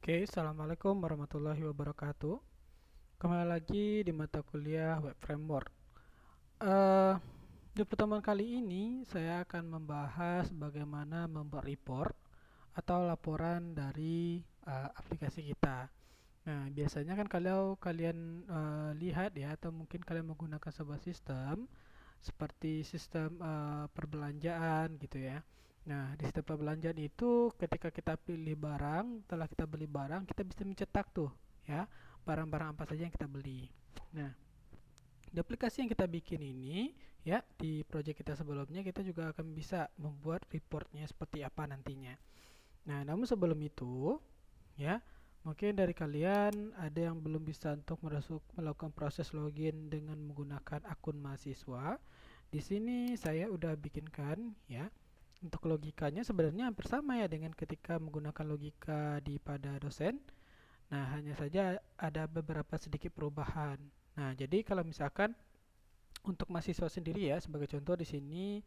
Oke, Assalamualaikum warahmatullahi wabarakatuh. Kembali lagi di mata kuliah Web Framework. Eh, di pertemuan kali ini saya akan membahas bagaimana membuat report atau laporan dari aplikasi kita. Nah, biasanya kan kalau kalian lihat ya, atau mungkin kalian menggunakan sebuah sistem seperti sistem perbelanjaan gitu ya. Nah, di sistem perbelanjaan itu ketika kita pilih barang, setelah kita beli barang, kita bisa mencetak tuh ya barang-barang apa saja yang kita beli. Nah, di aplikasi yang kita bikin ini ya di project kita sebelumnya kita juga akan bisa membuat reportnya seperti apa nantinya. Nah, namun sebelum itu ya mungkin dari kalian ada yang belum bisa untuk melakukan proses login dengan menggunakan akun mahasiswa. Di sini saya udah bikinkan ya. Untuk logikanya sebenarnya hampir sama ya dengan ketika menggunakan logika di pada dosen. Nah, hanya saja ada beberapa sedikit perubahan. Nah, jadi kalau misalkan untuk mahasiswa sendiri ya, sebagai contoh di sini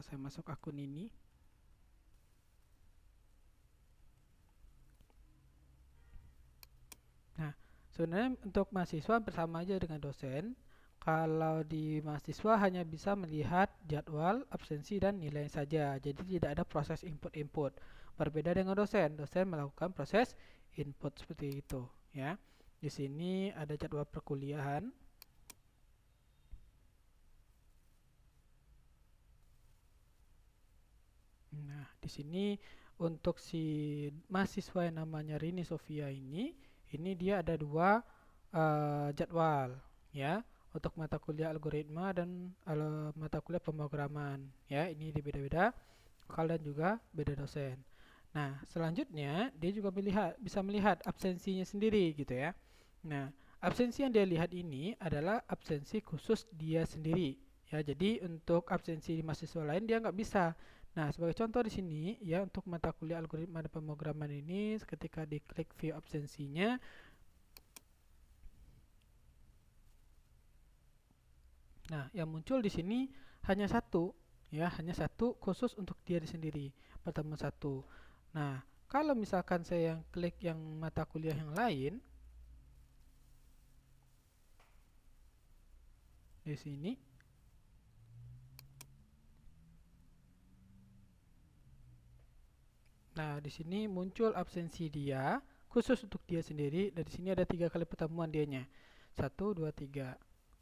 saya masuk akun ini. Nah, sebenarnya untuk mahasiswa hampir sama aja dengan dosen. Kalau di mahasiswa hanya bisa melihat jadwal, absensi, dan nilai saja. Jadi tidak ada proses input-input. Berbeda dengan dosen. Dosen melakukan proses input seperti itu, ya. Di sini ada jadwal perkuliahan. Nah, di sini untuk si mahasiswa yang namanya Rini Sofia ini dia ada dua jadwal, ya, untuk mata kuliah algoritma dan mata kuliah pemrograman, ya. Ini beda-beda, kalian juga beda dosen. Nah, selanjutnya dia juga bisa melihat absensinya sendiri gitu ya. Nah, absensi yang dia lihat ini adalah absensi khusus dia sendiri. Ya, jadi untuk absensi di mahasiswa lain dia nggak bisa. Nah, sebagai contoh di sini ya untuk mata kuliah algoritma dan pemrograman ini ketika diklik view absensinya, nah yang muncul di sini hanya satu ya, hanya satu khusus untuk dia sendiri, pertemuan satu. Nah, kalau misalkan saya yang klik yang mata kuliah yang lain di sini, nah di sini muncul absensi dia khusus untuk dia sendiri dan di sini ada 3 kali pertemuan dianya. Satu, dua, tiga.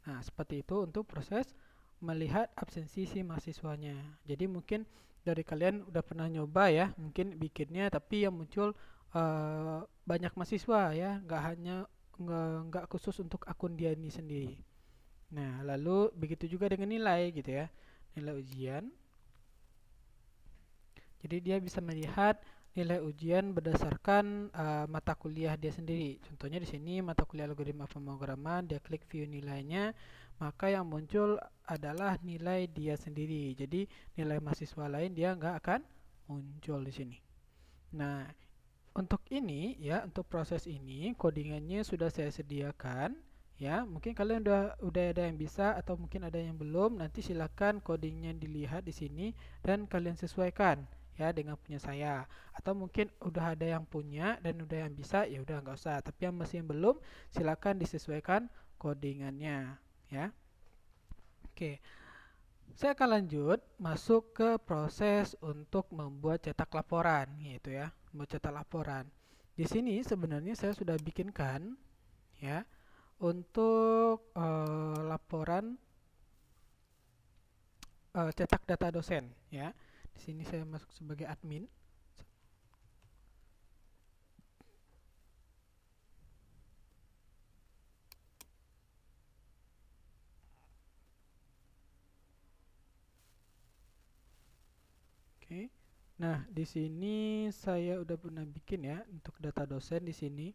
Nah, seperti itu untuk proses melihat absensi si mahasiswanya. Jadi mungkin dari kalian udah pernah nyoba ya, mungkin bikinnya tapi yang muncul banyak mahasiswa ya, nggak khusus untuk akun dia ini sendiri. Nah, lalu begitu juga dengan nilai gitu ya. Nilai ujian. Jadi dia bisa melihat nilai ujian berdasarkan mata kuliah dia sendiri. Contohnya di sini mata kuliah algoritma pemrograman, dia klik view nilainya, maka yang muncul adalah nilai dia sendiri. Jadi nilai mahasiswa lain dia nggak akan muncul di sini. Nah, untuk ini ya, untuk proses ini codingannya sudah saya sediakan ya. Mungkin kalian udah ada yang bisa atau mungkin ada yang belum. Nanti silakan codingnya dilihat di sini dan kalian sesuaikan ya dengan punya saya. Atau mungkin udah ada yang punya dan udah yang bisa ya udah nggak usah. Tapi yang masih yang belum silakan disesuaikan codingannya ya. Oke, saya akan lanjut masuk ke proses untuk membuat cetak laporan gitu ya. Membuat cetak laporan. Di sini sebenarnya saya sudah bikinkan ya untuk laporan cetak data dosen ya. Di sini saya masuk sebagai admin. Oke. Nah, di sini saya udah pernah bikin ya untuk data dosen di sini.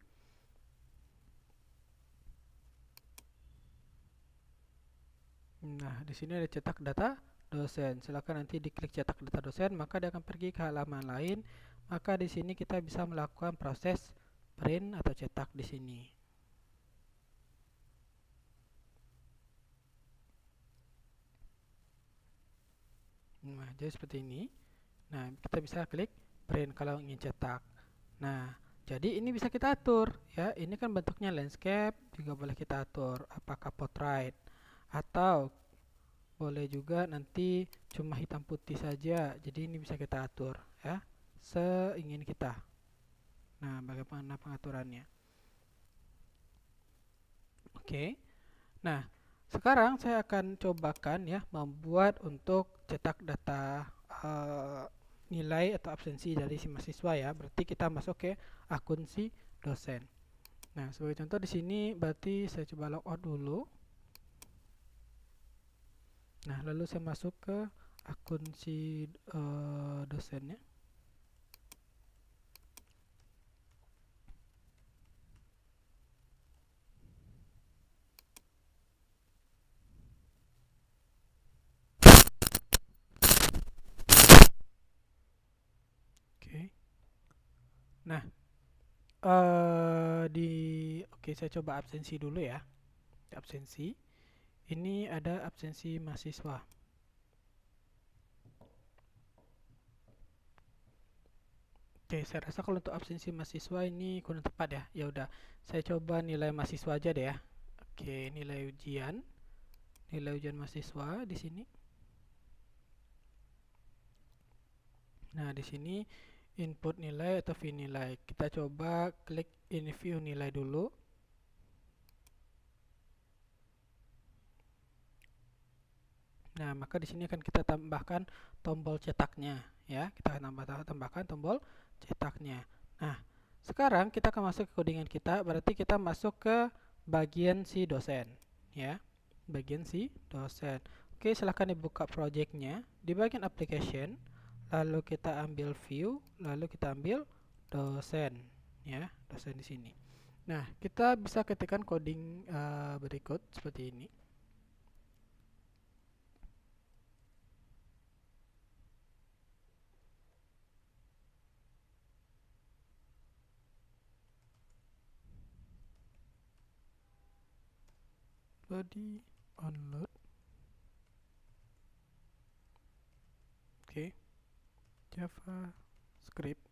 Nah, di sini ada cetak data dosen. Silakan nanti diklik cetak data dosen, maka dia akan pergi ke halaman lain. Maka di sini kita bisa melakukan proses print atau cetak di sini. Nah, jadi seperti ini. Nah, kita bisa klik print kalau ingin cetak. Nah, Jadi ini bisa kita atur ya. Ini kan bentuknya landscape, juga boleh kita atur apakah portrait atau boleh juga nanti cuma hitam putih saja. Jadi ini bisa kita atur ya, seingin kita. Nah, bagaimana pengaturannya? Oke. Nah, sekarang saya akan cobakan ya membuat untuk cetak data nilai atau absensi dari si mahasiswa ya. Berarti kita masuk ke akun si dosen. Nah, sebagai contoh di sini berarti saya coba logout dulu. Nah, lalu saya masuk ke akun si dosennya. Oke. Nah, oke saya coba absensi dulu ya. Absensi. Ini ada absensi mahasiswa. Oke, saya rasa kalau untuk absensi mahasiswa ini kurang tepat ya. Ya udah, saya coba nilai mahasiswa aja deh ya. Oke, nilai ujian mahasiswa di sini. Nah, di sini input nilai atau view nilai. Kita coba klik in view nilai dulu. Nah, maka di sini akan kita tambahkan tombol cetaknya ya. Kita akan tambahkan tombol cetaknya. Nah, sekarang kita akan masuk ke codingan kita, berarti kita masuk ke bagian si dosen ya. Bagian si dosen. Oke, silahkan dibuka projectnya di bagian application, lalu kita ambil view, lalu kita ambil dosen ya, dosen di sini. Nah, kita bisa ketikkan coding berikut seperti ini. Body onload. Oke, JavaScript.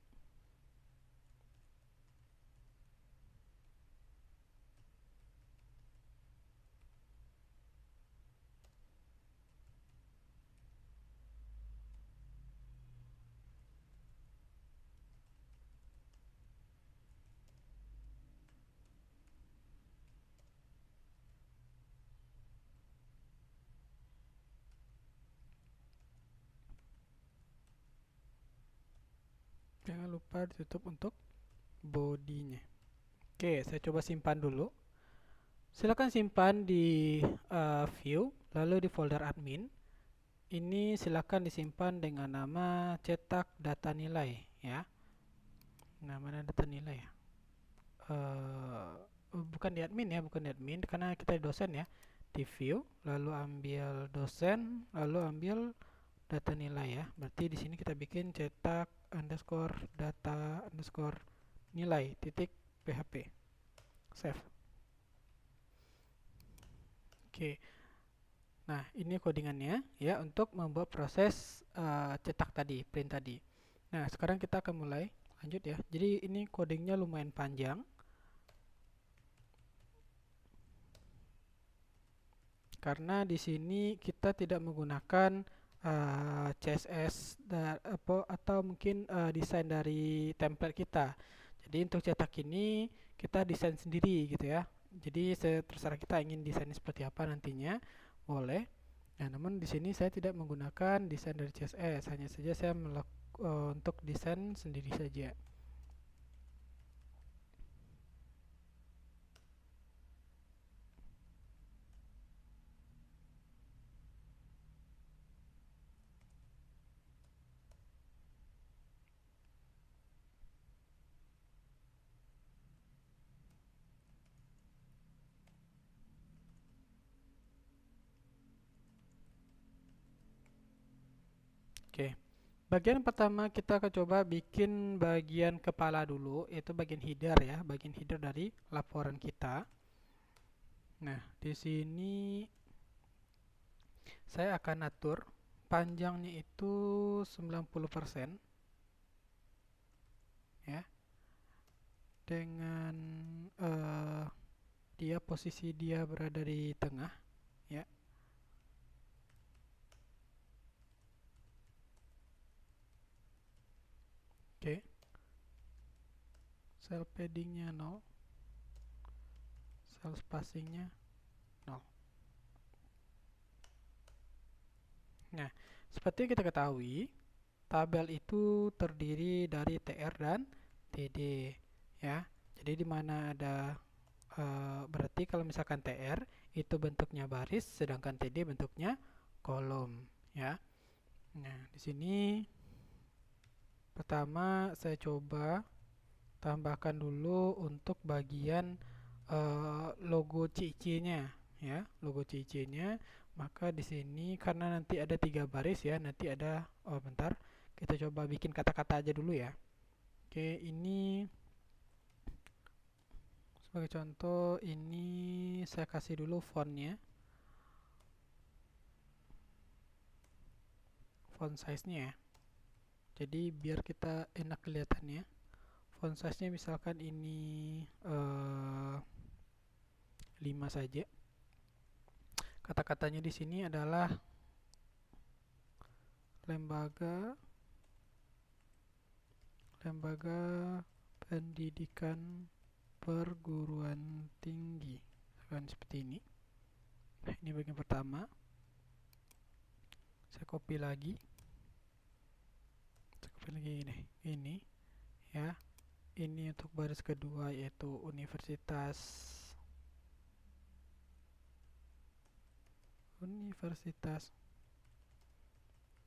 Jangan lupa ditutup untuk bodinya. Oke, saya coba simpan dulu. Silakan simpan di view, lalu di folder admin. Ini silakan disimpan dengan nama cetak data nilai ya. Nah, mana data nilai ya? Bukan di admin ya, bukan di admin karena kita di dosen ya. Di view, lalu ambil dosen, lalu ambil data nilai ya. Berarti di sini kita bikin cetak underscore data underscore nilai titik php. Save. Oke. Nah, ini codingannya ya untuk membuat proses cetak tadi, print tadi. Nah, sekarang kita akan mulai lanjut ya. Jadi ini codingnya lumayan panjang karena di sini kita tidak menggunakan CSS atau mungkin desain dari template kita. Jadi untuk cetak ini kita desain sendiri gitu ya. Jadi terserah kita ingin desainnya seperti apa nantinya, boleh. Nah, namun di sini saya tidak menggunakan desain dari CSS, hanya saja saya untuk desain sendiri saja. Oke. Bagian pertama kita akan coba bikin bagian kepala dulu, yaitu bagian header ya, bagian header dari laporan kita. Nah, di sini saya akan atur panjangnya itu 90% ya. dengan posisi dia berada di tengah, ya. Oke. Cell paddingnya 0, cell spacingnya 0. Nah, seperti kita ketahui, tabel itu terdiri dari TR dan TD, ya. Jadi di mana ada berarti kalau misalkan TR itu bentuknya baris, sedangkan TD bentuknya kolom, ya. Nah, di sini pertama saya coba tambahkan dulu untuk bagian logo CIC-nya, ya, logo CIC-nya. Maka di sini karena nanti ada 3 baris, ya, nanti ada, bentar, kita coba bikin kata-kata aja dulu, ya. Oke, ini sebagai contoh, ini saya kasih dulu fontnya, font size-nya, ya. Jadi biar kita enak kelihatannya, font size-nya misalkan ini 5 saja. Kata-katanya di sini adalah lembaga pendidikan perguruan tinggi, kan seperti ini. Nah, ini bagian pertama. Saya copy lagi. Ini, ya. Ini untuk baris kedua, yaitu Universitas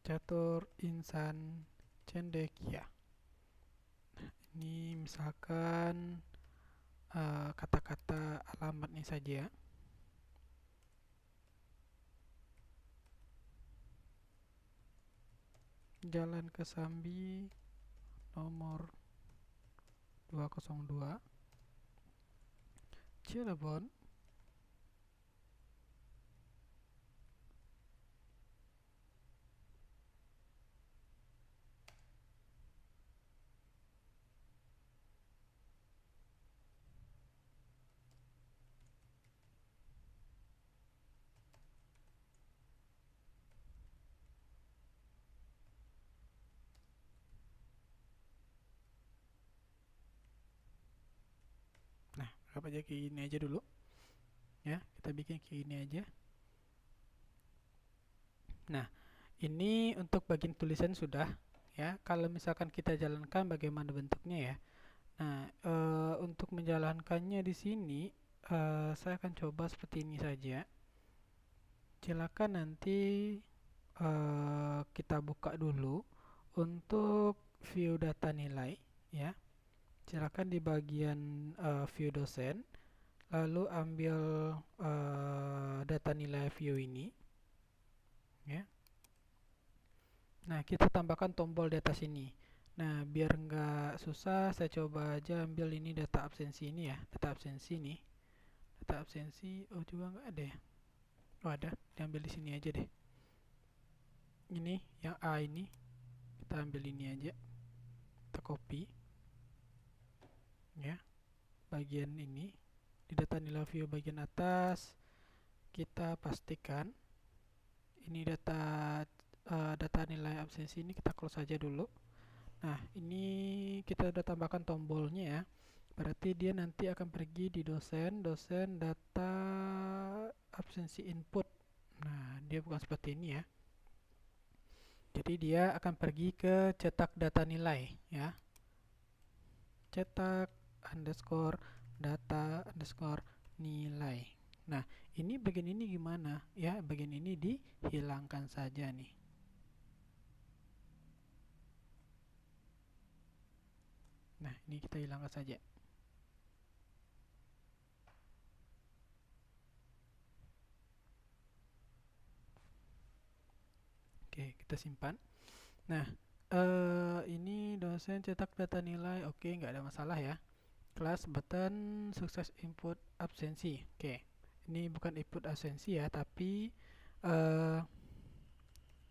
Catur Insan Cendekia. Ini misalkan kata-kata alamatnya saja. Jalan Kesambi nomor 202, Cirebon. Nah, anggap aja kayak gini aja dulu, ya. Kita bikin kayak gini aja. Nah, ini untuk bagian tulisan sudah, ya. Kalau misalkan kita jalankan bagaimana bentuknya, ya. Nah, untuk menjalankannya di sini saya akan coba seperti ini saja. Silakan nanti kita buka dulu untuk view data nilai, ya. Silakan di bagian view dosen, lalu ambil data nilai view ini, ya. Nah, kita tambahkan tombol di atas ini. Nah, biar nggak susah, saya coba aja ambil ini data absensi ini, ya. Data absensi nih. Data absensi, oh juga nggak ada, ya. Oh ada, diambil di sini aja deh. Ini yang A ini, kita ambil ini aja. Kita copy, ya. Bagian ini di data nilai view bagian atas, kita pastikan ini data nilai absensi ini kita close saja dulu. Nah, ini kita udah tambahkan tombolnya, ya. Berarti dia nanti akan pergi di dosen data absensi input. Nah, dia bukan seperti ini, ya. Jadi dia akan pergi ke cetak data nilai, ya. Cetak underscore data underscore nilai. Nah, ini bagian ini gimana? Ya, bagian ini dihilangkan saja nih. Nah, ini kita hilangkan saja. Oke, kita simpan. Nah, ini dosen cetak data nilai. Oke, nggak ada masalah, ya. Kelas button sukses input absensi. Oke, ini bukan input absensi, ya, tapi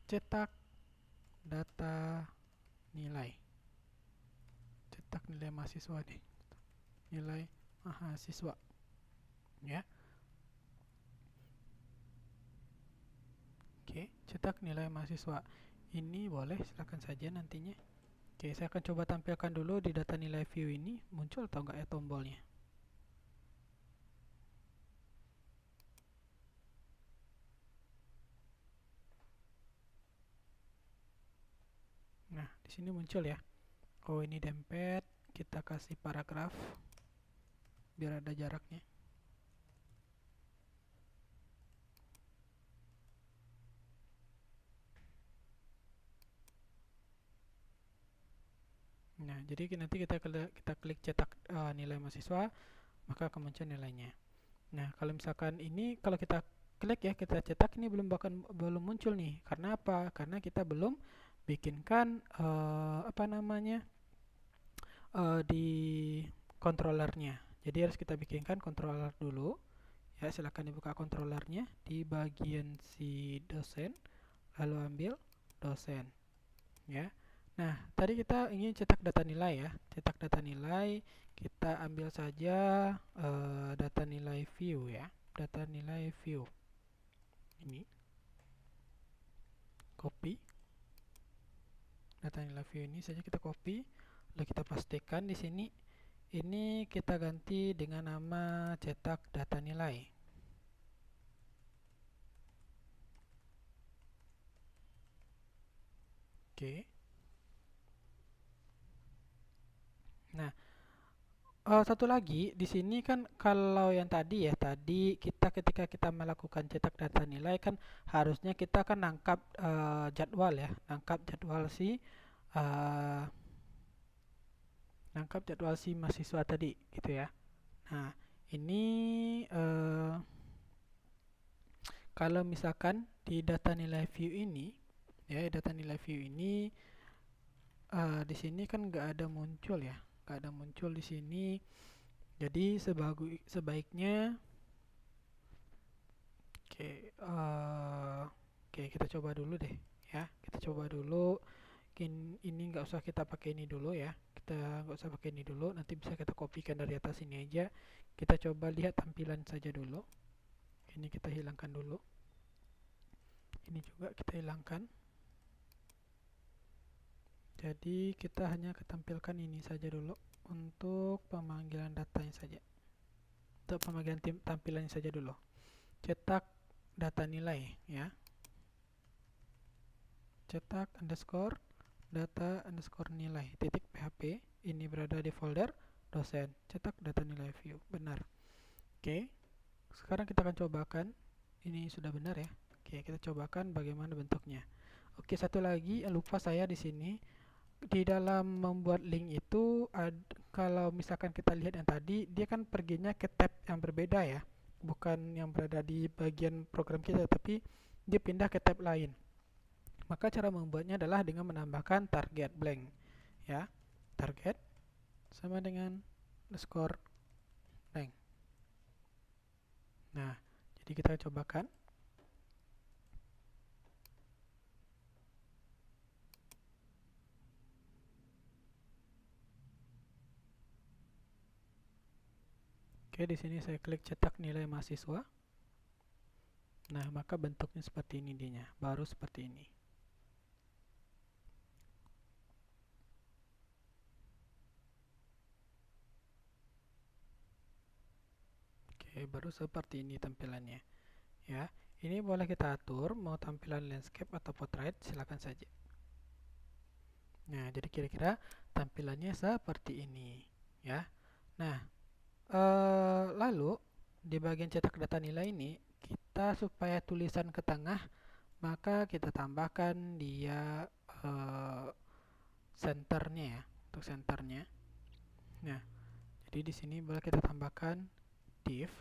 cetak data nilai. Cetak nilai mahasiswa nih. nilai mahasiswa, ya. Oke, cetak nilai mahasiswa. Ini boleh, silakan saja nantinya. Oke, saya akan coba tampilkan dulu di data nilai view ini, muncul atau enggak ya tombolnya. Nah, di sini muncul ya. Oh, ini dempet, kita kasih paragraf biar ada jaraknya. Nah, jadi nanti kita klik cetak nilai mahasiswa, maka akan muncul nilainya. Nah, kalau misalkan ini kalau kita klik ya, kita cetak, ini belum muncul nih. Karena apa? Karena kita belum bikinkan di controllernya. Jadi harus kita bikinkan controller dulu. Ya, silakan dibuka controllernya di bagian si dosen, lalu ambil dosen. Ya. Nah, tadi kita ingin cetak data nilai ya. Cetak data nilai, kita ambil saja data nilai view ya. Data nilai view. Ini. Copy. Data nilai view ini saja kita copy, lalu kita pastikan di sini. Ini kita ganti dengan nama cetak data nilai. Oke. Nah, satu lagi di sini kan, kalau yang tadi ya, tadi kita ketika kita melakukan cetak data nilai kan harusnya kita kan nangkap jadwal ya, nangkap jadwal si mahasiswa tadi gitu ya. Nah, ini kalau misalkan di data nilai view ini ya, data nilai view ini di sini kan nggak ada muncul ya, nggak ada muncul di sini. Jadi sebaiknya oke, kita coba dulu deh ya, kita coba dulu. Ini nggak usah kita pakai ini dulu ya, kita nggak usah pakai ini dulu, nanti bisa kita kopikan dari atas ini aja. Kita coba lihat tampilan saja dulu. Ini kita hilangkan dulu, ini juga kita hilangkan. Jadi kita hanya ketampilkan ini saja dulu untuk pemanggilan datanya saja, untuk pemanggilan tampilannya saja dulu. Cetak data nilai ya, cetak underscore data underscore nilai titik php, ini berada di folder dosen, cetak data nilai view, benar. Oke, sekarang kita akan cobakan. Ini sudah benar ya. Oke, kita cobakan bagaimana bentuknya. Oke, satu lagi lupa saya di sini, di dalam membuat link itu kalau misalkan kita lihat yang tadi, dia kan perginya ke tab yang berbeda ya, bukan yang berada di bagian program kita, tapi dia pindah ke tab lain. Maka cara membuatnya adalah dengan menambahkan target blank ya. Target sama dengan underscore blank. Nah, jadi kita cobakan. Oke, di sini saya klik cetak nilai mahasiswa. Nah, maka bentuknya seperti ini dinya, baru seperti ini. Oke, baru seperti ini tampilannya. Ya, ini boleh kita atur mau tampilan landscape atau portrait, silakan saja. Nah, jadi kira-kira tampilannya seperti ini, ya. Nah, lalu di bagian cetak data nilai ini, kita supaya tulisan ke tengah, maka kita tambahkan dia centernya ya, untuk centernya. Nah, jadi di sini boleh kita tambahkan div.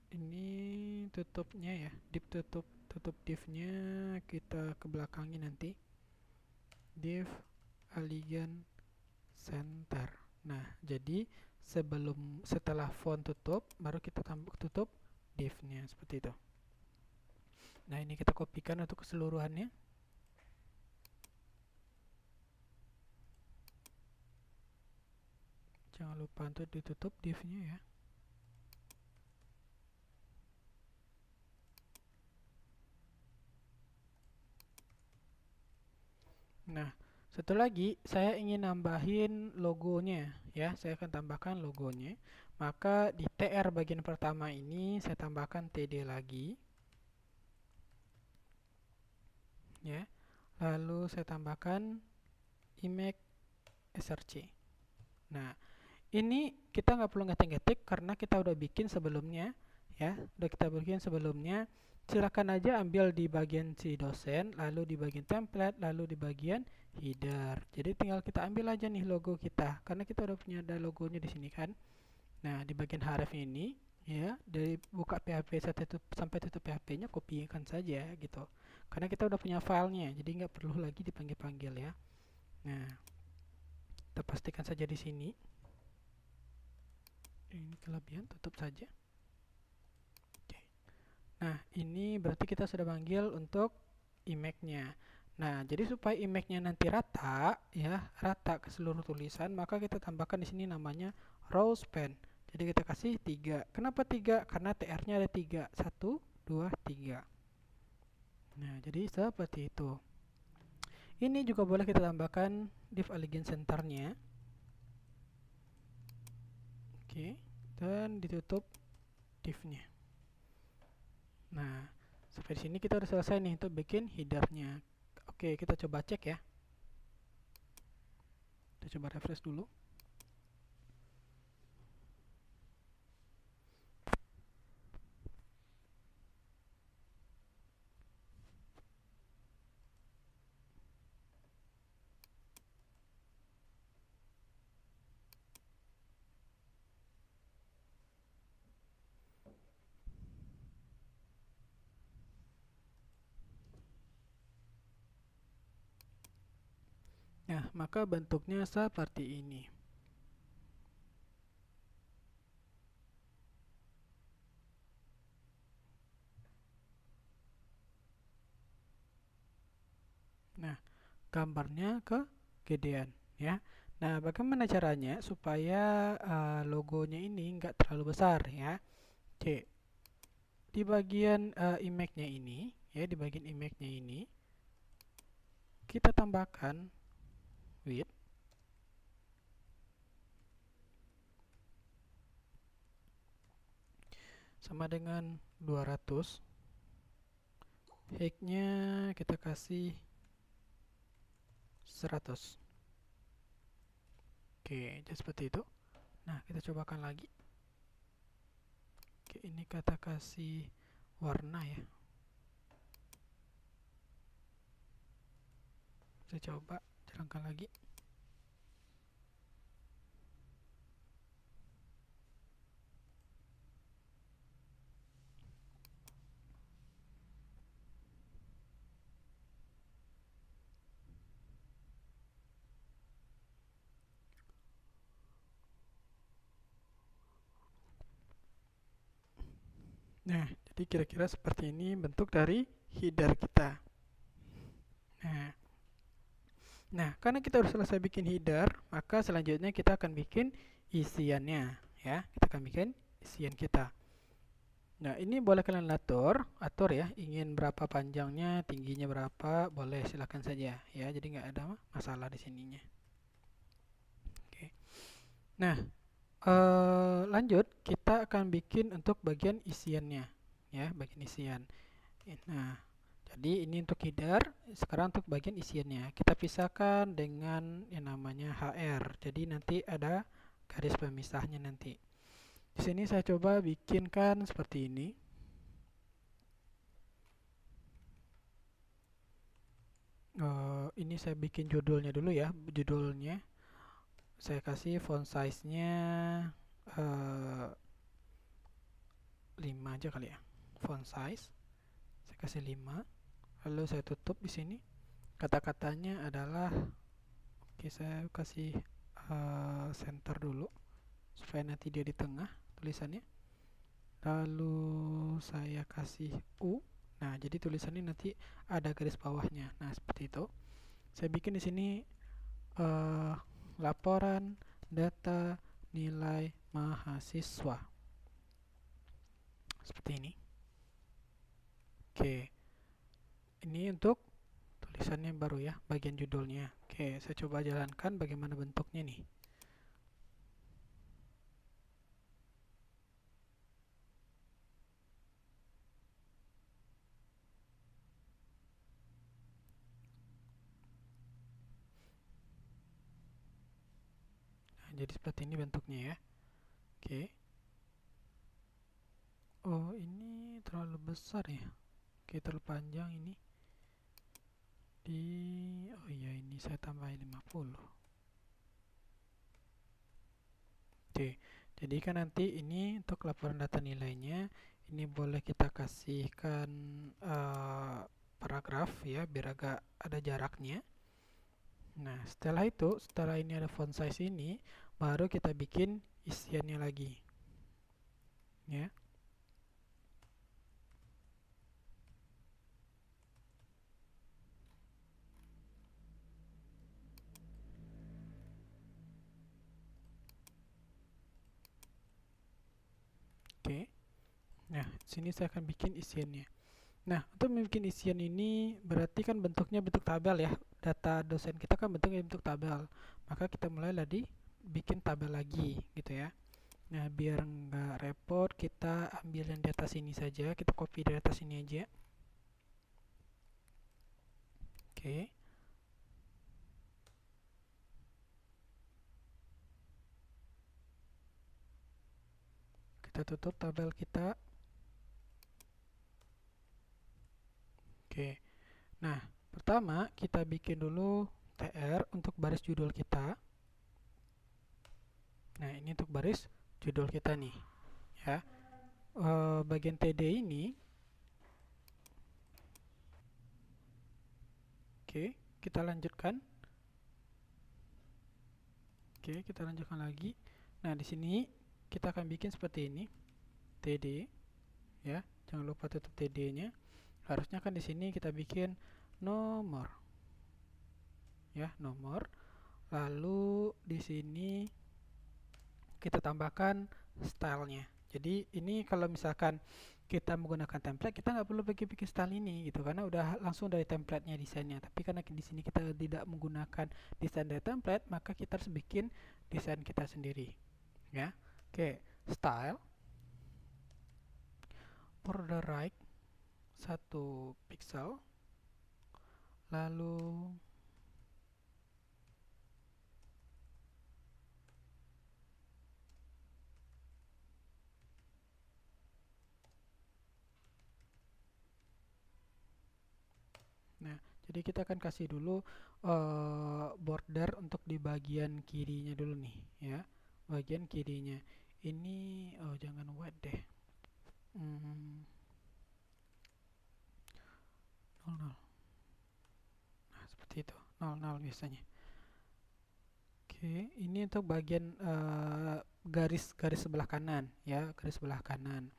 Ini tutupnya ya, div tutup divnya kita ke belakangnya nanti, div align center. Nah, jadi setelah font tutup, baru kita tutup divnya seperti itu. Nah, ini kita kopikan untuk keseluruhannya. Jangan lupa untuk ditutup div-nya ya. Nah, satu lagi saya ingin nambahin logonya ya. Saya akan tambahkan logonya. Maka di TR bagian pertama ini saya tambahkan TD lagi ya. Lalu saya tambahkan image src. Nah, ini kita nggak perlu ngetik-ngetik karena kita udah bikin sebelumnya ya. Udah kita bikin sebelumnya. Silakan aja ambil di bagian si dosen, lalu di bagian template, lalu di bagian header. Jadi tinggal kita ambil aja nih logo kita, karena kita udah punya ada logonya di sini kan. Nah, di bagian href ini ya, dari buka PHP sampai tutup PHP-nya kopikan saja gitu. Karena kita udah punya filenya, jadi nggak perlu lagi dipanggil-panggil ya. Nah, kita pastikan saja di sini. Ini kelebihan, tutup saja. Nah, ini berarti kita sudah panggil untuk image-nya. Nah, jadi supaya image-nya nanti rata, ya, rata ke seluruh tulisan, maka kita tambahkan di sini namanya row span. Jadi kita kasih 3. Kenapa 3? Karena TR-nya ada 3. 1, 2, 3. Nah, jadi seperti itu. Ini juga boleh kita tambahkan div allegiance center-nya. Oke, dan ditutup div-nya. Nah, sampai di sini kita udah selesai nih untuk bikin header-nya. Oke, kita coba cek ya. Kita coba refresh dulu. Nah, maka bentuknya seperti ini. Nah, gambarnya kegedean ya. Nah, bagaimana caranya supaya logonya ini enggak terlalu besar ya? Oke, di bagian image-nya ini ya, di bagian image-nya ini kita tambahkan width sama dengan 200. Height-nya kita kasih 100. Oke, jadi seperti itu. Nah, kita cobakan lagi. Oke, ini kita kasih warna ya. Saya coba jalankan lagi. Nah, jadi kira-kira seperti ini bentuk dari header kita. Nah, karena kita sudah selesai bikin header, maka selanjutnya kita akan bikin isiannya, ya. Kita akan bikin isian kita. Nah, ini boleh kalian atur ya. Ingin berapa panjangnya, tingginya berapa, boleh silakan saja, ya. Jadi nggak ada masalah di sininya. Oke. Nah, lanjut kita akan bikin untuk bagian isiannya, ya, bagian isian. Nah, jadi ini untuk header, sekarang untuk bagian isiannya. Kita pisahkan dengan yang namanya HR. Jadi nanti ada garis pemisahnya nanti. Di sini saya coba bikinkan seperti ini. Ini saya bikin judulnya dulu ya, judulnya. Saya kasih font size-nya 5 aja kali ya. Font size. Saya kasih 5. Lalu saya tutup di sini. Kata-katanya adalah, oke, saya kasih center dulu supaya nanti dia di tengah tulisannya. Lalu saya kasih U. Nah, jadi tulisannya nanti ada garis bawahnya. Nah, seperti itu. Saya bikin di sini laporan data nilai mahasiswa. Seperti ini. Oke, ini untuk tulisannya baru ya, bagian judulnya. Oke, saya coba jalankan bagaimana bentuknya nih. Nah, jadi seperti ini bentuknya ya. Oke. Oh, ini terlalu besar ya. Oke, terlalu panjang ini. Oh iya, ini saya tambahin 50. Oke, jadi kan nanti ini untuk laporan data nilainya, ini boleh kita kasihkan paragraf ya, biar agak ada jaraknya. Nah, setelah ini ada font size ini, baru kita bikin isiannya lagi. Ya. Oke. Nah, sini saya akan bikin isiannya. Nah, untuk membuat isian ini berarti kan bentuknya bentuk tabel ya. Data dosen kita kan bentuknya bentuk tabel. Maka kita mulai lagi bikin tabel lagi gitu ya. Nah, biar nggak repot, kita ambil yang di atas ini saja. Kita copy dari atas ini aja. Oke. Kita tutup tabel kita. Oke. Nah, pertama kita bikin dulu TR untuk baris judul kita. Nah, ini untuk baris judul kita nih, ya. Bagian TD ini, oke, kita lanjutkan. Oke, kita lanjutkan lagi. Nah, di sini kita akan bikin seperti ini, TD, ya. Jangan lupa tutup TD-nya. Harusnya kan di sini kita bikin nomor, ya, nomor. Lalu di sini kita tambahkan stylenya. Jadi ini kalau misalkan kita menggunakan template, kita nggak perlu bikin style ini gitu, karena udah langsung dari templatenya desainnya. Tapi karena di sini kita tidak menggunakan desain dari template, maka kita harus bikin desain kita sendiri, ya. Oke, style border right 1 pixel, lalu nah, jadi kita akan kasih dulu border untuk di bagian kirinya dulu nih, ya. Bagian kirinya ini, oh jangan white deh. 00. Nah, seperti itu. 00 biasanya. Oke, ini untuk bagian garis sebelah kanan, ya, garis sebelah kanan.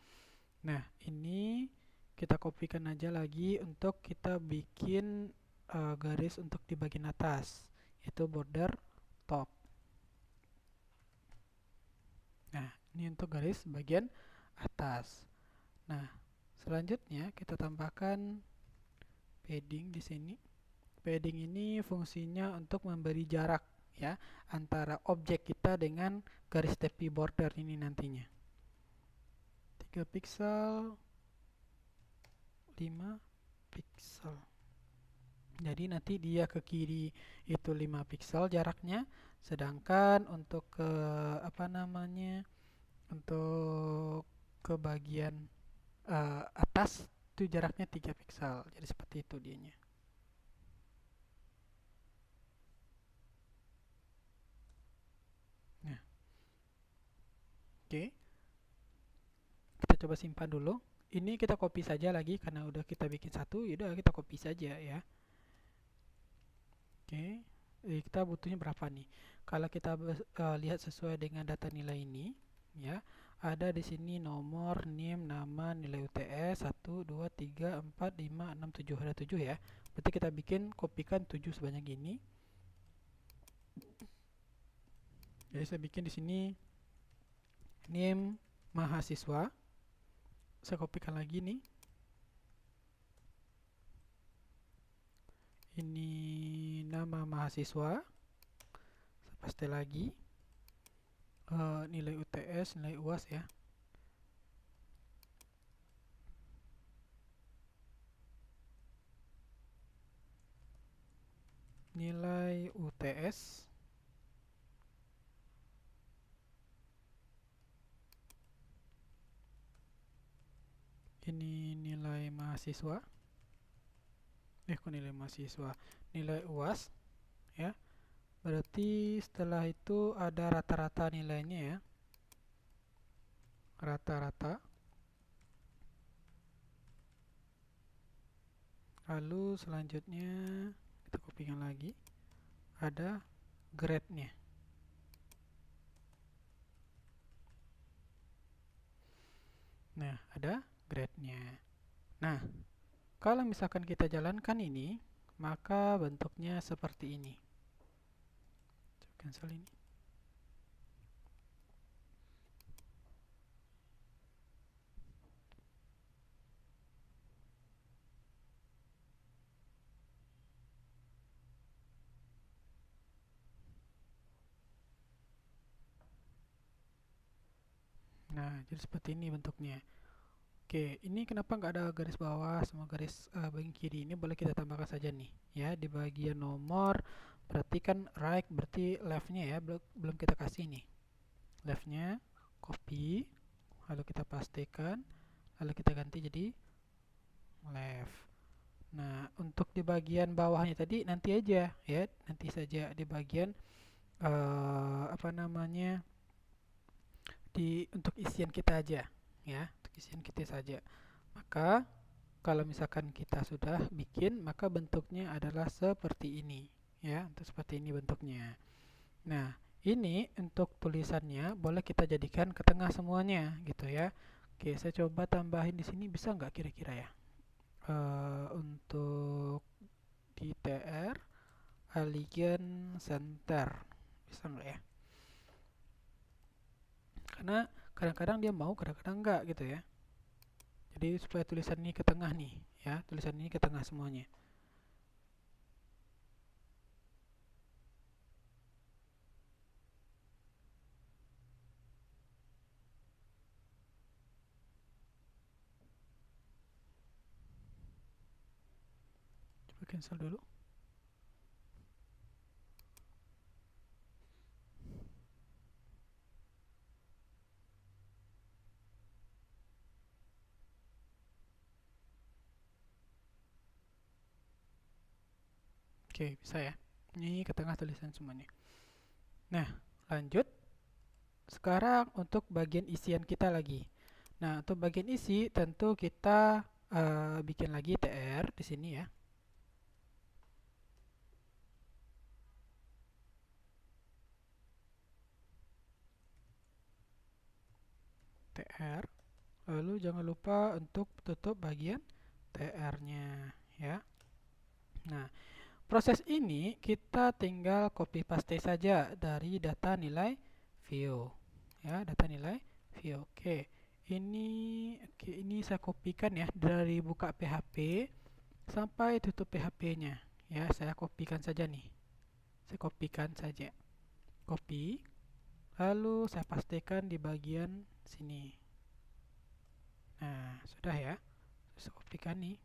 Nah, ini kita kopikan aja lagi untuk kita bikin garis untuk di bagian atas, yaitu border top. Nah, ini untuk garis bagian atas. Nah, selanjutnya kita tambahkan padding di sini. Padding ini fungsinya untuk memberi jarak ya antara objek kita dengan garis tepi border ini nantinya. 3 pixel, 5 pixel. Jadi nanti dia ke kiri itu 5 pixel jaraknya, sedangkan untuk ke apa namanya? Untuk ke bagian atas itu jaraknya 3 pixel. Jadi seperti itu dianya. Nah, oke. Kita coba simpan dulu. Ini kita copy saja lagi karena udah kita bikin satu, yaudah kita copy saja ya. Oke. Kita butuhnya berapa nih? Kalau kita lihat sesuai dengan data nilai ini, ya, ada di sini nomor, NIM, nama, nilai UTS 1, 2, 3, 4, 5, 6, 7. Ada 7 ya. Berarti kita bikin, kopikan 7 sebanyak ini. Jadi saya bikin di sini name mahasiswa. Saya kopikan lagi nih. Ini nama mahasiswa. Saya paste lagi. Nilai UTS, nilai UAS ya. Nilai UTS. Ini nilai mahasiswa. Kok nilai mahasiswa? Nilai UAS ya. Berarti setelah itu ada rata-rata nilainya ya. Rata-rata. Lalu selanjutnya kita kopikan lagi. Ada grade-nya. Nah, ada grade-nya. Nah, kalau misalkan kita jalankan ini, maka bentuknya seperti ini. Coba cancel ini. Nah, jadi seperti ini bentuknya. Oke, ini kenapa nggak ada garis bawah sama garis bagian kiri? Ini boleh kita tambahkan saja nih, ya di bagian nomor. Berarti kan right, berarti leftnya ya, belum kita kasih nih. Leftnya copy, lalu kita pastekan, lalu kita ganti jadi left. Nah, untuk di bagian bawahnya tadi nanti aja ya, nanti saja di bagian apa namanya, untuk isian kita aja ya, untuk isian kita saja. Maka kalau misalkan kita sudah bikin, maka bentuknya adalah seperti ini ya, untuk seperti ini bentuknya. Nah, ini untuk tulisannya boleh kita jadikan ke tengah semuanya gitu ya. Oke, saya coba tambahin di sini, bisa nggak kira-kira ya? Untuk di TR Alien Center, bisa nggak ya? Karena kadang-kadang dia mau, kadang-kadang enggak gitu ya. Jadi supaya tulisan ini ke tengah nih ya, tulisan ini ke tengah semuanya. Coba cancel dulu. Oke, bisa ya. Ini ke tengah tulisan semuanya. Nah, lanjut. Sekarang untuk bagian isian kita lagi. Nah, untuk bagian isi tentu kita bikin lagi TR di sini ya. TR. Lalu jangan lupa untuk tutup bagian TR-nya ya. Nah, proses ini kita tinggal copy paste saja dari data nilai view ya, data nilai view. Ini saya kopikan ya dari buka PHP sampai tutup PHP-nya ya. Saya kopikan saja nih. Saya kopikan saja. Copy, lalu saya pastekan di bagian sini. Nah, sudah ya. Saya kopikan nih.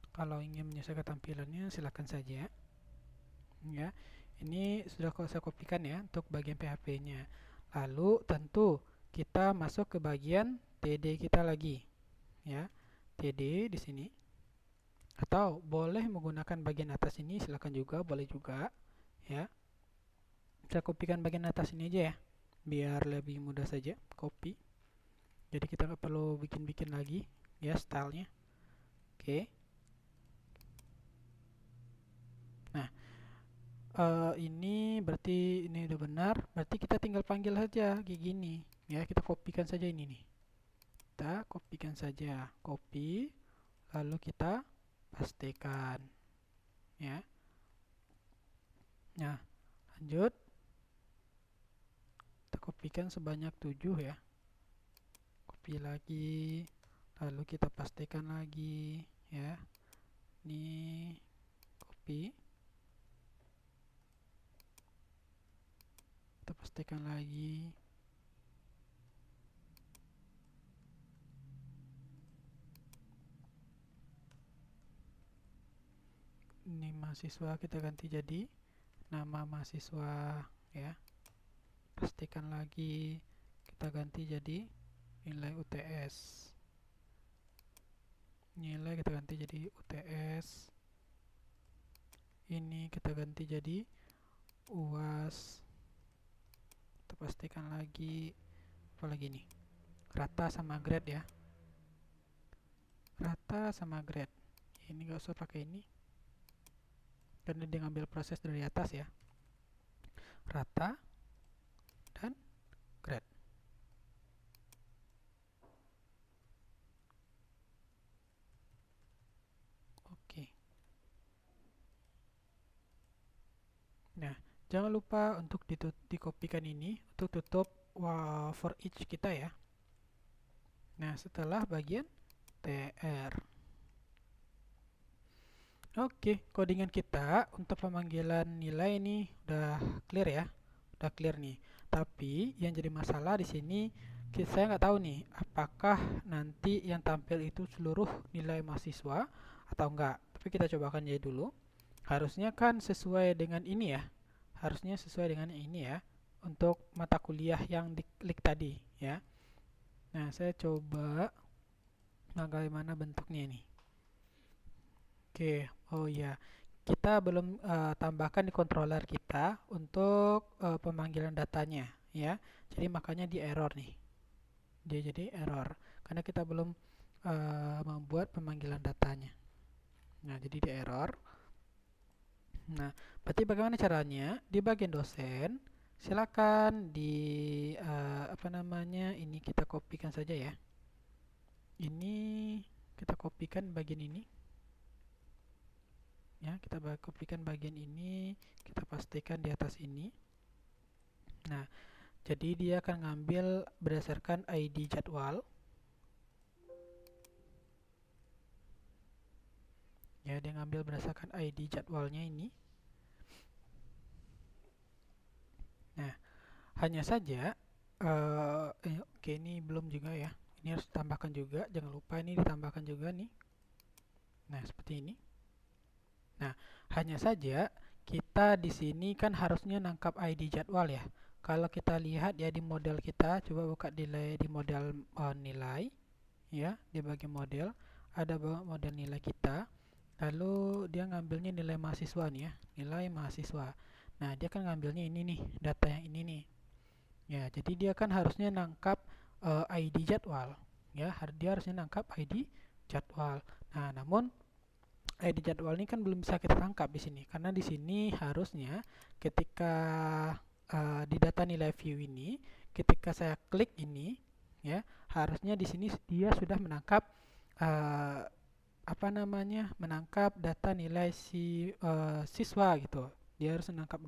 Kalau ingin menyesuaikan tampilannya silakan saja. Ya, ini sudah saya kopikan ya untuk bagian PHP-nya. Lalu tentu kita masuk ke bagian TD kita lagi, ya. TD di sini. Atau boleh menggunakan bagian atas ini, silakan juga, boleh juga, ya. Saya kopikan bagian atas ini aja ya, biar lebih mudah saja. Copy. Jadi kita nggak perlu bikin-bikin lagi, ya stylenya. Oke. Nah, ini berarti ini udah benar, berarti kita tinggal panggil saja kayak gini ya. Kita kopikan saja ini nih, kita kopikan saja, copy, lalu kita pastekan ya. Nah, lanjut kita copy kopikan sebanyak 7 ya. Copy lagi, lalu kita pastikan lagi ya. Ini copy, kita pastikan lagi. Ini mahasiswa kita ganti jadi nama mahasiswa ya. Pastikan lagi, kita ganti jadi nilai UTS. Nilai kita ganti jadi UTS. Ini kita ganti jadi UAS. Kita pastikan lagi, apalagi nih, rata sama grade ya. Rata sama grade. Ini gak usah pakai ini, karena dia ngambil proses dari atas ya. Rata dan grade. Oke. Nah, jangan lupa untuk dikopikan ini untuk tutup for each kita ya. Nah, setelah bagian TR. Oke, codingan kita untuk pemanggilan nilai ini udah clear ya. Udah clear nih. Tapi yang jadi masalah di sini saya nggak tahu nih apakah nanti yang tampil itu seluruh nilai mahasiswa atau enggak. Tapi kita cobakan aja dulu. Harusnya kan sesuai dengan ini ya. Harusnya sesuai dengan ini ya. Untuk mata kuliah yang diklik tadi ya. Nah, saya coba bagaimana bentuknya ini. Oke, oh ya, kita belum tambahkan di controller kita untuk pemanggilan datanya ya. Jadi makanya di error nih. Dia jadi error karena kita belum membuat pemanggilan datanya. Nah, jadi di error. Nah, berarti bagaimana caranya? Di bagian dosen, silakan di ini kita kopikan saja ya. Ini kita kopikan bagian ini. Ya, kita kopikan bagian ini, kita pastikan di atas ini. Nah, jadi dia akan ngambil berdasarkan ID jadwal. Ya, dia ngambil berdasarkan ID jadwalnya ini. Nah, hanya saja oke, ini belum juga ya. Ini harus ditambahkan juga, jangan lupa ini ditambahkan juga nih. Nah, seperti ini. Nah, hanya saja kita di sini kan harusnya nangkap ID jadwal ya. Kalau kita lihat ya di model kita, coba buka di model nilai ya, di bagian model ada model nilai kita. Lalu dia ngambilnya nilai mahasiswa nih ya, nilai mahasiswa. Nah, dia kan ngambilnya ini nih, data yang ini nih. Ya, jadi dia kan harusnya nangkap ID jadwal ya, dia harusnya nangkap ID jadwal. Nah, namun ID jadwal ini kan belum bisa kita tangkap di sini karena di sini harusnya ketika di data nilai view ini ketika saya klik ini ya harusnya di sini dia sudah menangkap menangkap data nilai siswa gitu. Dia harus menangkap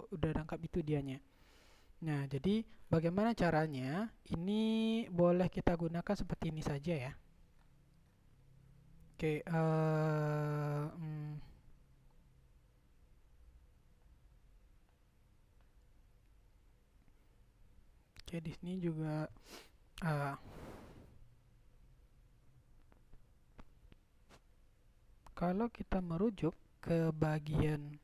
udah nangkap itu dianya. Nah, jadi bagaimana caranya? Ini boleh kita gunakan seperti ini saja ya. Oke, oke, di sini juga kalau kita merujuk ke bagian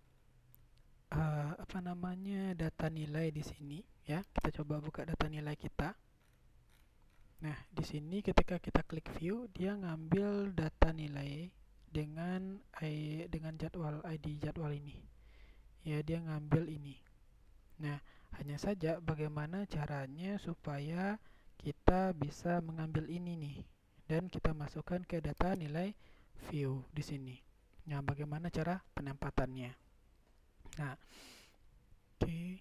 data nilai di sini ya, kita coba buka data nilai kita. Nah, di sini ketika kita klik view, dia ngambil data nilai dengan jadwal ID jadwal ini. Ya, dia ngambil ini. Nah, hanya saja bagaimana caranya supaya kita bisa mengambil ini nih dan kita masukkan ke data nilai view di sini. Nah, bagaimana cara penempatannya? Nah, oke.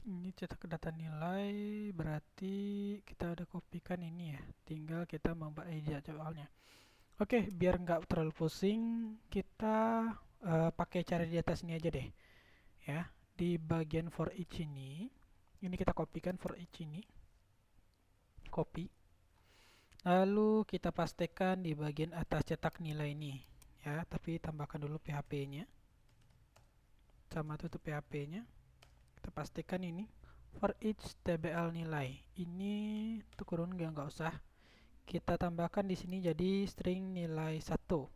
Ini cetak data nilai, berarti kita udah kopikan ini ya. Tinggal kita membuat ID jadwalnya. Oke, biar nggak terlalu pusing, kita pakai cara di atas ini aja deh. Ya, di bagian for each ini kita kopikan for each ini. Copy. Lalu kita pastikan di bagian atas cetak nilai ini. Ya, tapi tambahkan dulu PHP-nya. Sama tutup PHP-nya. Kita pastikan ini for each tbl nilai. Ini turun nggak usah. Kita tambahkan di sini jadi string nilai 1.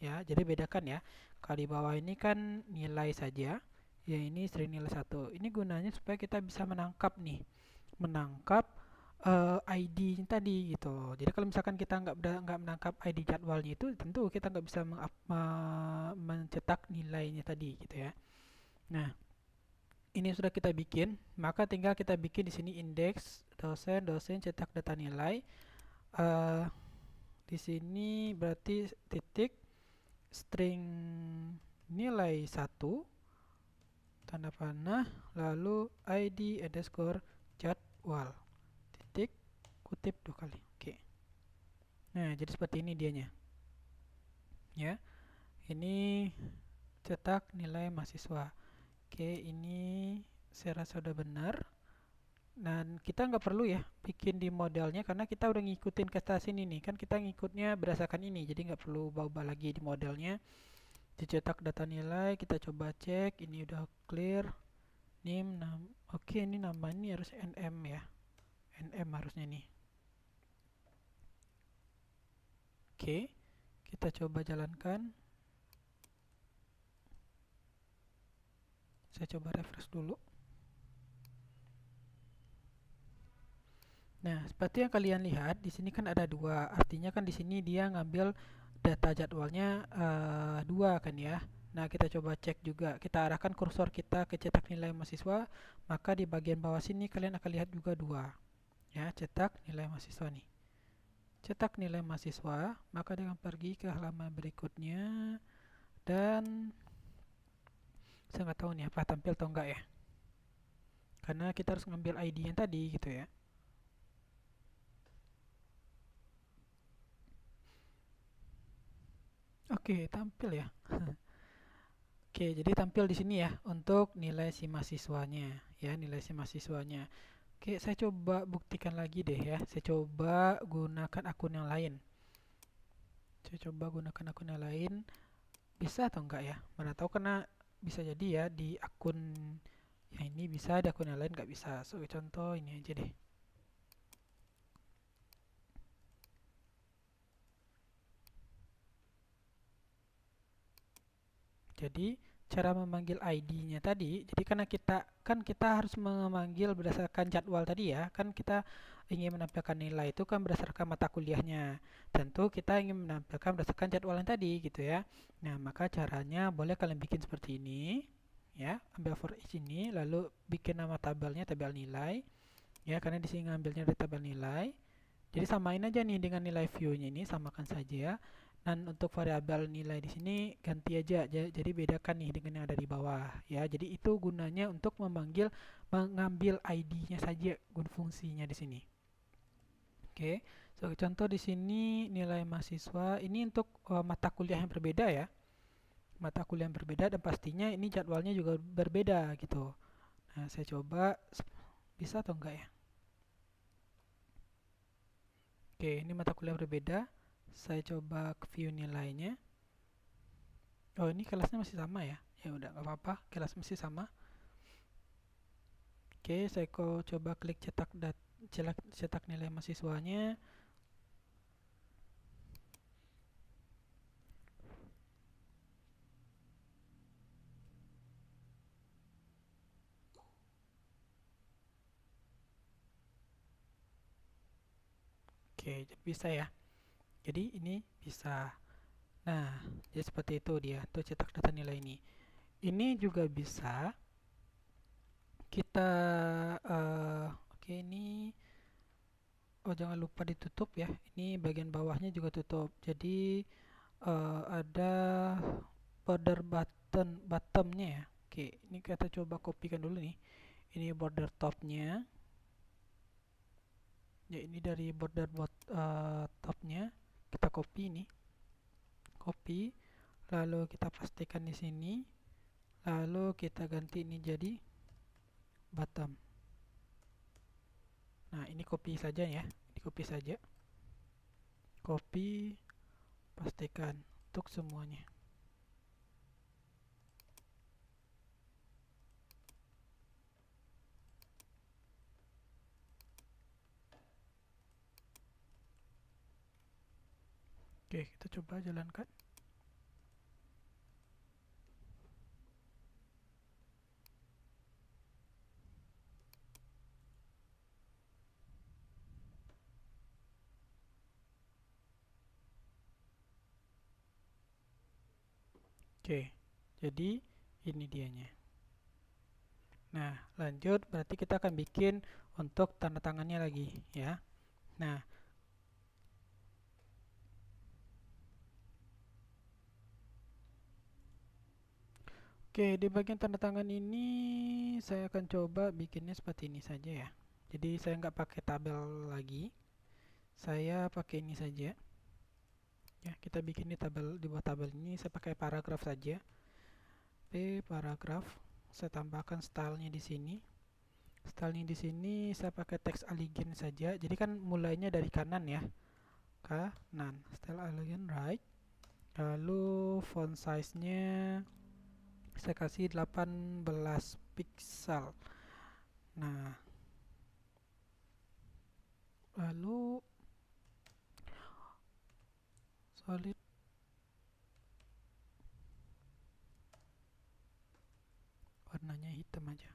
Ya, jadi bedakan ya. Kalau di bawah ini kan nilai saja. Ya, ini string nilai 1. Ini gunanya supaya kita bisa menangkap nih. Menangkap ID tadi gitu. Jadi kalau misalkan kita nggak menangkap ID jadwalnya itu, tentu kita nggak bisa mencetak nilainya tadi gitu ya. Nah, ini sudah kita bikin, maka tinggal kita bikin di sini indeks dosen cetak data nilai. Di sini berarti titik string nilai 1 tanda panah lalu ID underscore jadwal titik kutip 2 kali. Oke. Nah, jadi seperti ini dianya. Ya. Ini cetak nilai mahasiswa. Oke, ini saya rasa sudah benar. Dan kita nggak perlu ya bikin di modelnya karena kita udah ngikutin ke stasiun ini. Kan kita ngikutnya berdasarkan ini, jadi nggak perlu ubah lagi di modelnya. Dicetak data nilai, kita coba cek, ini udah clear. Oke, ini nama ini harus NM ya. NM harusnya nih. Oke, kita coba jalankan. Saya coba refresh dulu. Nah, seperti yang kalian lihat, di sini kan ada dua. Artinya kan di sini dia ngambil data jadwalnya dua kan ya. Nah, kita coba cek juga. Kita arahkan kursor kita ke cetak nilai mahasiswa, maka di bagian bawah sini kalian akan lihat juga dua. Ya, cetak nilai mahasiswa nih. Cetak nilai mahasiswa, maka dia akan pergi ke halaman berikutnya dan saya nggak tahu nih apa tampil atau enggak ya. Karena kita harus ngambil ID yang tadi gitu ya. Oke, tampil ya. Oke, jadi tampil di sini ya untuk nilai si mahasiswanya, ya, nilai si mahasiswanya. Oke, saya coba buktikan lagi deh ya. Saya coba gunakan akun yang lain. Saya coba gunakan akun yang lain. Bisa atau enggak ya? Mana tahu karena bisa jadi ya di akun yang ini bisa, di akun yang lain nggak bisa. So, contoh ini aja deh. Jadi cara memanggil ID-nya tadi, jadi karena kita harus memanggil berdasarkan jadwal tadi ya, kan kita ingin menampilkan nilai itu kan berdasarkan mata kuliahnya. Tentu kita ingin menampilkan berdasarkan jadwal yang tadi gitu ya. Nah, maka caranya boleh kalian bikin seperti ini ya, ambil for each ini lalu bikin nama tabelnya tabel nilai ya, karena di sini ngambilnya dari tabel nilai. Jadi samain aja nih dengan nilai view-nya ini, samakan saja. Dan untuk variabel nilai di sini ganti aja, jadi bedakan nih dengan yang ada di bawah ya. Jadi itu gunanya untuk mengambil ID-nya saja, fungsinya di sini. Oke, so, contoh di sini nilai mahasiswa ini untuk mata kuliah yang berbeda ya, mata kuliah yang berbeda dan pastinya ini jadwalnya juga berbeda gitu. Nah, saya coba bisa atau enggak ya. Oke, ini mata kuliah berbeda. Saya coba ke view nilainya. Oh, ini kelasnya masih sama ya. Ya udah nggak apa-apa, kelas masih sama. Oke, saya coba klik cetak nilai mahasiswanya. Oke, bisa ya. Jadi ini bisa. Nah, jadi seperti itu dia tuh cetak data nilai ini. Ini juga bisa kita oke ini jangan lupa ditutup ya. Ini bagian bawahnya juga tutup. Jadi ada border buttonnya ya. Oke, ini kita coba kopikan dulu nih. Ini border topnya. Ya, ini dari border topnya. Kita copy ini. Copy. Lalu kita pastikan di sini. Lalu kita ganti ini jadi bottom. Nah, ini copy saja ya. Ini copy saja. Copy, pastikan untuk semuanya. Oke, kita coba jalankan. Oke, jadi ini dianya. Nah, lanjut berarti kita akan bikin untuk tanda tangannya lagi ya. Nah, oke, di bagian tanda tangan ini saya akan coba bikinnya seperti ini saja ya. Jadi saya nggak pakai tabel lagi, saya pakai ini saja. Ya, kita bikin di bawah tabel ini saya pakai paragraf saja. Paragraf. Saya tambahkan stylenya di sini. Stylenya di sini saya pakai teks elegant saja. Jadi kan mulainya dari kanan ya. Kanan. Style elegant right. Lalu font size-nya saya kasih 18 pixel. Nah, lalu solid warnanya hitam aja.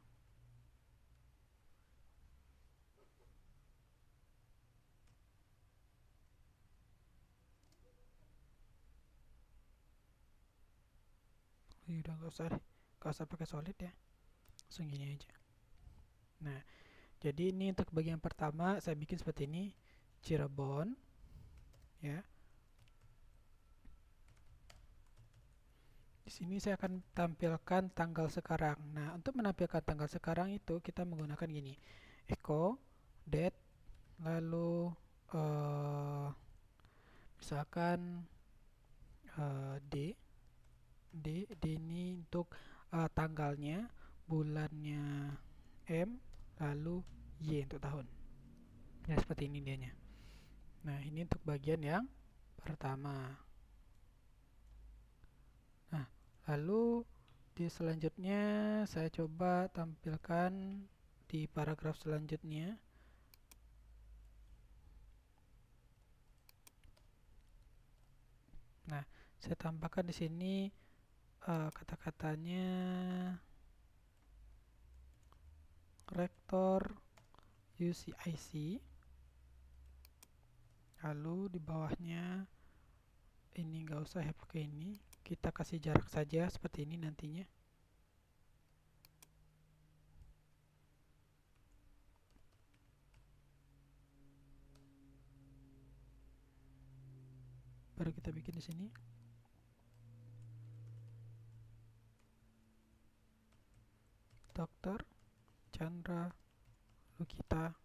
Udah nggak usah pakai solid ya, langsung gini aja. Nah, jadi ini untuk bagian pertama saya bikin seperti ini, Cirebon ya. Di sini saya akan tampilkan tanggal sekarang. Nah, untuk menampilkan tanggal sekarang itu kita menggunakan gini, echo date, lalu misalkan D ini untuk tanggalnya, bulannya M, lalu Y untuk tahun. Ya, seperti ini dianya. Nah, ini untuk bagian yang pertama. Nah, lalu di selanjutnya saya coba tampilkan di paragraf selanjutnya. Nah, saya tambahkan di sini kata-katanya rektor UCIC. Lalu di bawahnya ini nggak usah ya pakai ini, kita kasih jarak saja seperti ini nantinya. Baru kita bikin di sini. Dr. Chandra Lukita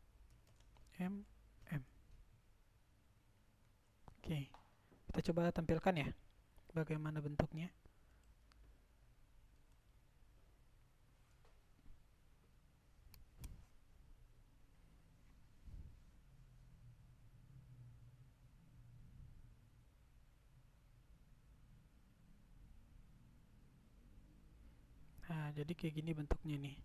MM. Oke, kita coba tampilkan ya bagaimana bentuknya. Nah, jadi kayak gini bentuknya nih.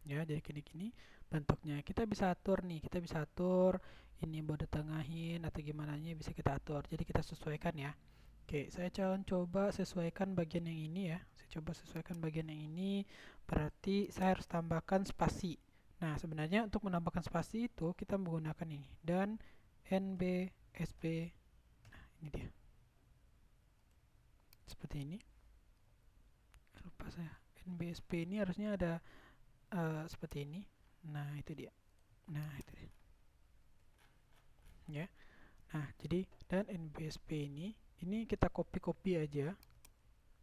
Ya, jadi gini-gini bentuknya. Kita bisa atur nih, kita bisa atur ini bode tengahin atau gimana nya bisa kita atur. Jadi kita sesuaikan ya. Oke, saya coba sesuaikan bagian yang ini ya. Saya coba sesuaikan bagian yang ini, berarti saya harus tambahkan spasi. Nah, sebenarnya untuk menambahkan spasi itu kita menggunakan ini dan NBSP. Nah, ini dia. Seperti ini. Lupa saya. NBSP ini harusnya ada seperti ini. Nah, itu dia. Nah, itu dia. Ya. Nah, jadi dan NBSP ini kita copy aja.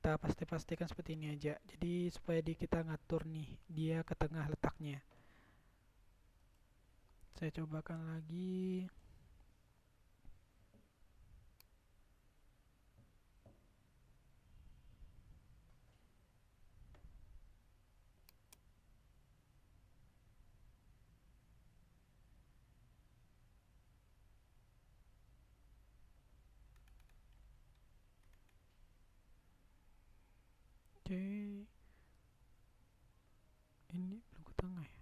Kita pastikan seperti ini aja. Jadi supaya kita ngatur nih dia ke tengah letaknya. Saya cobakan lagi. Oke, ini belum ke tengah ya.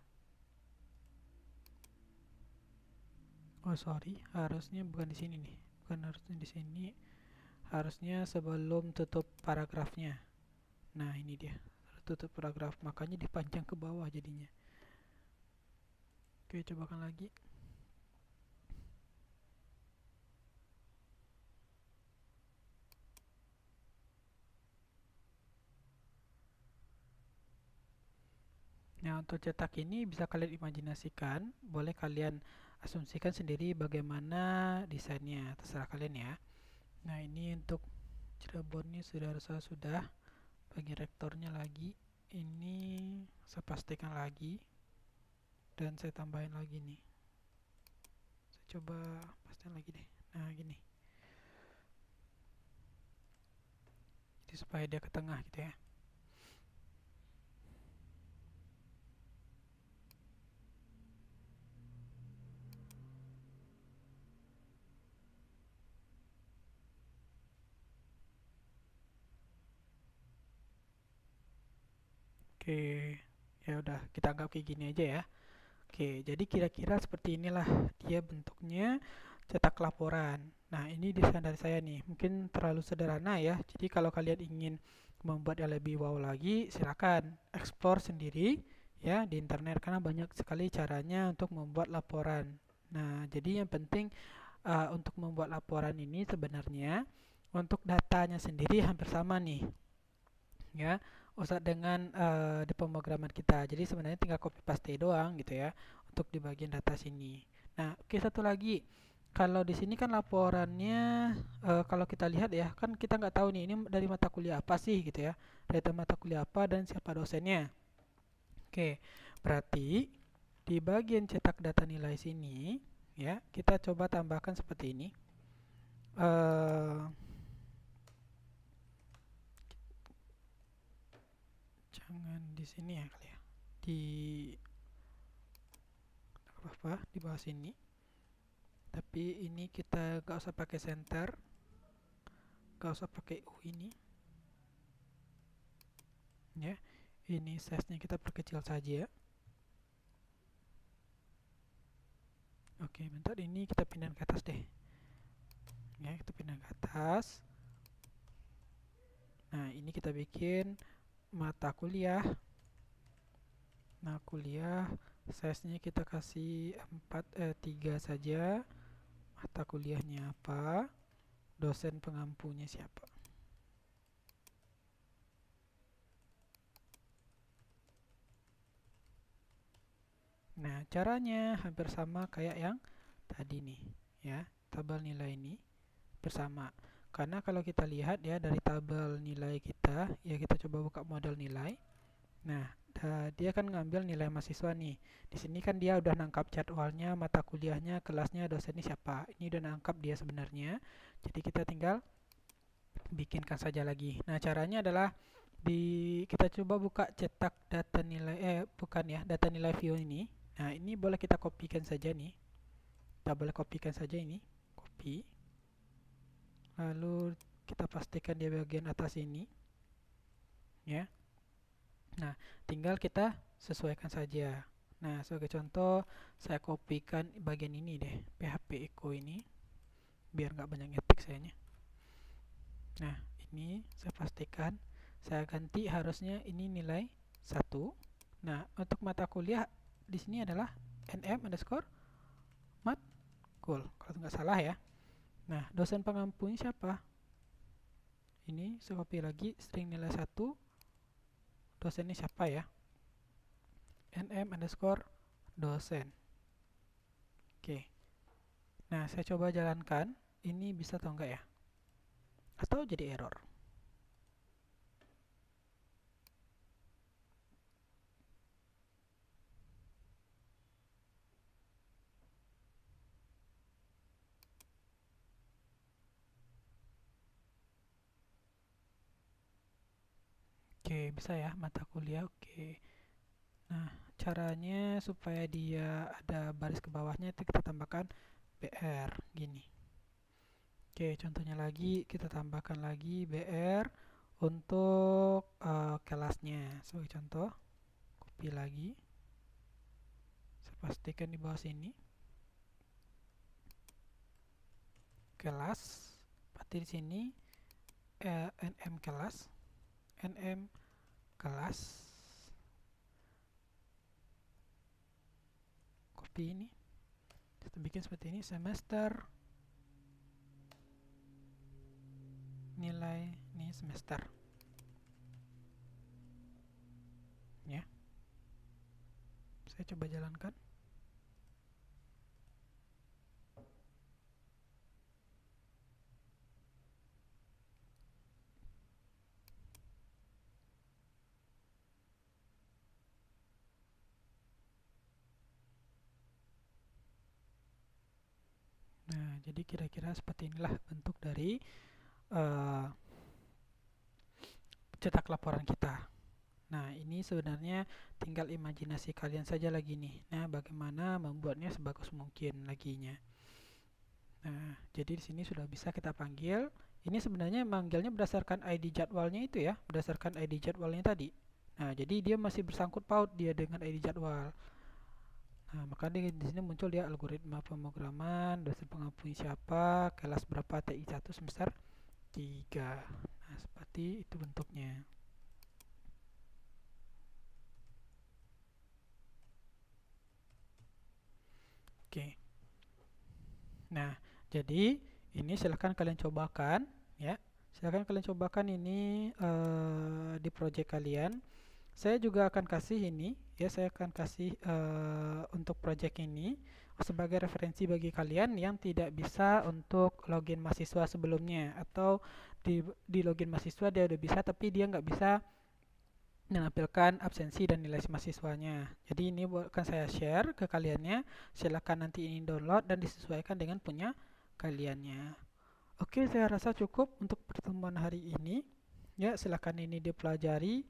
Oh sorry, harusnya bukan di sini nih. Bukan harusnya di sini. Harusnya sebelum tutup paragrafnya. Nah ini dia, tutup paragraf, makanya dipanjang ke bawah jadinya. Oke, cobakan lagi. Nah, untuk cetak ini bisa kalian imajinasikan, boleh kalian asumsikan sendiri bagaimana desainnya, terserah kalian ya. Nah, ini untuk Cirebon ini sudah bagi rektornya lagi. Ini saya pastikan lagi dan saya tambahin lagi nih. Saya coba pastikan lagi deh. Nah, gini. Jadi supaya dia ke tengah gitu ya. Oke, ya udah kita anggap kayak gini aja ya. Oke, jadi kira-kira seperti inilah dia bentuknya cetak laporan. Nah, ini desain dari saya nih. Mungkin terlalu sederhana ya. Jadi kalau kalian ingin membuat yang lebih wow lagi, silakan explore sendiri ya di internet karena banyak sekali caranya untuk membuat laporan. Nah, jadi yang penting untuk membuat laporan ini sebenarnya untuk datanya sendiri hampir sama nih ya, usah dengan di pemrograman kita. Jadi sebenarnya tinggal copy paste doang gitu ya untuk di bagian data sini. Nah, oke, satu lagi. Kalau di sini kan laporannya kalau kita lihat ya, kan kita nggak tahu nih ini dari mata kuliah apa sih gitu ya. Dari mata kuliah apa dan siapa dosennya. Oke, berarti di bagian cetak data nilai sini ya, kita coba tambahkan seperti ini. eh Jangan di sini ya kali ya. Di apa di bawah sini. Tapi ini kita gak usah pakai center, gak usah pakai U ini ya. Ini size-nya kita perkecil saja. Oke, bentar, ini kita pindah ke atas deh. Ya, kita pindah ke atas. Nah, ini kita bikin mata kuliah. Nah, kuliah size-nya kita kasih 3 saja. Mata kuliahnya apa? Dosen pengampunya siapa? Nah, caranya hampir sama kayak yang tadi nih, ya. Tabel nilai ini bersama. Karena kalau kita lihat ya dari tabel nilai kita, ya kita coba buka model nilai. Nah, dia kan ngambil nilai mahasiswa nih. Di sini kan dia udah nangkap jadwalnya, mata kuliahnya, kelasnya, dosennya siapa. Ini udah nangkap dia sebenarnya. Jadi kita tinggal bikinkan saja lagi. Nah, caranya adalah kita coba buka cetak data nilai bukan ya, data nilai view ini. Nah, ini boleh kita kopikan saja nih. Kita boleh kopikan saja ini. Copy. Lalu kita pastikan di bagian atas ini ya. Nah, tinggal kita sesuaikan saja. Nah, sebagai contoh saya kopikan bagian ini deh, PHP Echo ini biar nggak banyak ngetik sayanya. Nah, ini saya pastikan saya ganti harusnya ini nilai 1. Nah, untuk mata kuliah di sini adalah nm underscore matkul kalau nggak salah ya. Nah, dosen pengampunya siapa? Ini saya copy lagi string nilai 1. Dosennya siapa ya? nm underscore dosen. Oke. Nah, saya coba jalankan. Ini bisa atau enggak ya? Atau jadi error? Oke, bisa ya mata kuliah. Oke. Nah, caranya supaya dia ada baris ke bawahnya itu kita tambahkan BR gini. Oke, contohnya lagi kita tambahkan lagi BR untuk kelasnya. Sebagai contoh, copy lagi. Saya pastikan di bawah sini. Kelas, berarti di sini nm kelas, copy ini. Kita bikin seperti ini, semester, nilai ini semester. Ya. Saya coba jalankan. Nah, jadi kira-kira seperti inilah bentuk dari cetak laporan kita. Nah, ini sebenarnya tinggal imajinasi kalian saja lagi nih. Nah, bagaimana membuatnya sebagus mungkin laginya. Nah, jadi di sini sudah bisa kita panggil. Ini sebenarnya manggilnya berdasarkan ID jadwalnya itu ya, berdasarkan ID jadwalnya tadi. Nah, jadi dia masih bersangkut paut dia dengan ID jadwal. Nah, maka di sini muncul dia algoritma pemrograman, dosen pengampu siapa, kelas berapa, TI 1 semester 3. Nah, seperti itu bentuknya. Oke. Nah, jadi ini silahkan kalian cobakan ya. Silahkan kalian cobakan ini di project kalian. Saya juga akan kasih ini ya, saya akan kasih untuk project ini sebagai referensi bagi kalian yang tidak bisa untuk login mahasiswa sebelumnya, atau di login mahasiswa dia udah bisa tapi dia nggak bisa menampilkan absensi dan nilai mahasiswanya. Jadi ini akan saya share ke kaliannya. Silakan nanti ini download dan disesuaikan dengan punya kaliannya. Oke, saya rasa cukup untuk pertemuan hari ini. Ya, silakan ini dipelajari.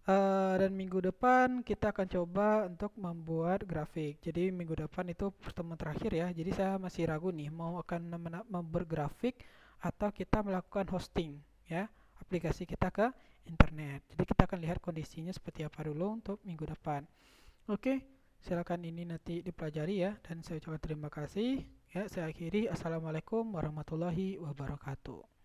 Dan minggu depan kita akan coba untuk membuat grafik. Jadi minggu depan itu pertemuan terakhir ya. Jadi saya masih ragu nih mau akan membuat grafik atau kita melakukan hosting ya aplikasi kita ke internet. Jadi kita akan lihat kondisinya seperti apa dulu untuk minggu depan. Oke, silakan ini nanti dipelajari ya, dan saya ucapkan terima kasih. Ya, saya akhiri. Assalamualaikum warahmatullahi wabarakatuh.